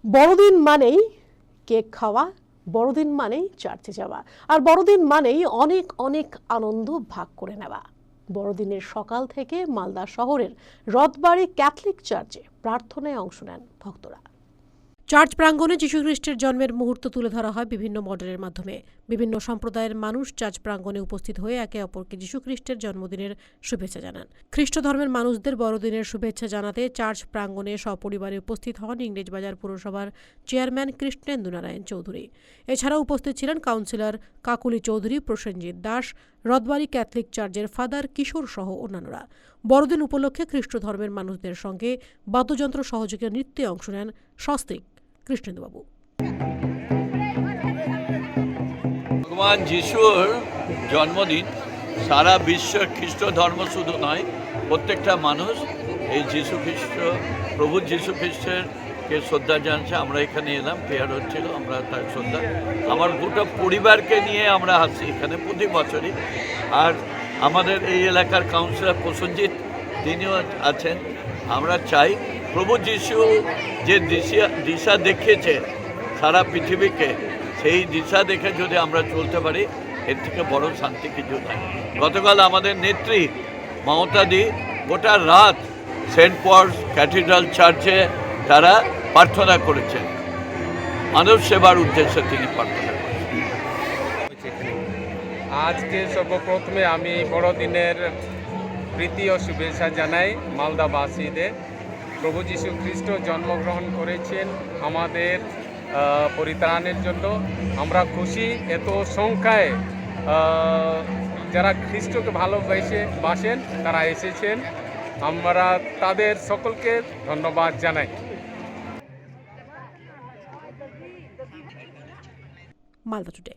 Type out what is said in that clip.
বড়দিন মানেই কেক খাওয়া, বড়দিন মানেই চার্চে যাওয়া, আর বড়দিন মানেই অনেক অনেক আনন্দ ভাগ করে নেওয়া। বড়দিনের সকাল থেকে মালদা শহরের রথবাড়ি ক্যাথলিক চার্চে প্রার্থনায় অংশ নেন ভক্তরা। চার্চ প্রাঙ্গণে যীশুখ্রিস্টের জন্মের মুহূর্ত তুলে ধরা হয় বিভিন্ন মডেলের মাধ্যমে। বিভিন্ন সম্প্রদায়ের মানুষ চার্চ প্রাঙ্গণে উপস্থিত হয়ে একে অপরকে যীশুখ্রিস্টের জন্মদিনের শুভেচ্ছা জানান। খ্রিস্ট ধর্মের মানুষদের বড়দিনের শুভেচ্ছা জানাতে চার্চ প্রাঙ্গণে সপরিবারে উপস্থিত হন ইংরেজবাজার পুরসভার চেয়ারম্যান কৃষ্ণেন্দু নারায়ণ চৌধুরী। এছাড়াও উপস্থিত ছিলেন কাউন্সিলর কাকুলি চৌধুরী, প্রসেনজিৎ দাস, রথবাড়ি ক্যাথলিক চার্চের ফাদার কিশোর সহ অন্যান্যরা। বড়দিন উপলক্ষে খ্রিস্ট ধর্মের মানুষদের সঙ্গে বাদ্যযন্ত্র সহযোগী নৃত্যে অংশ নেন স্বস্তিক কৃষ্ণেন্দুবাবু। ভগবান যিশুর জন্মদিন সারা বিশ্বের খ্রিস্ট ধর্ম শুধু নয়, প্রত্যেকটা মানুষ এই যীশু খ্রিস্ট, প্রভু যীশু খ্রিস্টের কে শ্রদ্ধা জানছে। আমরা এখানে এলাম, প্রেয়ার হচ্ছিল, আমরা তার শ্রদ্ধা, আমার গোটা পরিবারকে নিয়ে আমরা আসি এখানে প্রতি বছরই। আর আমাদের এই এলাকার কাউন্সিলর প্রসেনজিৎ তিনিও আছেন। আমরা চাই প্রভু যিশু যে দিশা দেখিয়েছে সারা পৃথিবীকে, সেই দিশা দেখে যদি আমরা চলতে পারি, এর থেকে বড় শান্তি কিছু নাই। গতকাল আমাদের নেত্রী মমতাদি গোটা রাত সেন্ট পলস ক্যাথিড্রাল চার্চে তারা প্রার্থনা করেছেন, মানব সেবার উদ্দেশ্যে তিনি প্রার্থনা করেছেন। আজকে সর্বপ্রথমে আমি বড়দিনের প্রীতি ও শুভেচ্ছা জানাই মালদাবাসীদের। প্রভু যীশু খ্রিস্ট জন্মগ্রহণ করেছেন আমাদের পরিত্রাণের জন্য। আমরা খুশি এত সংখ্যায় যারা খ্রিস্টকে ভালোবাসেন তারা এসেছেন। আমরা তাদের সকলকে ধন্যবাদ জানাই। মালদা টুডে।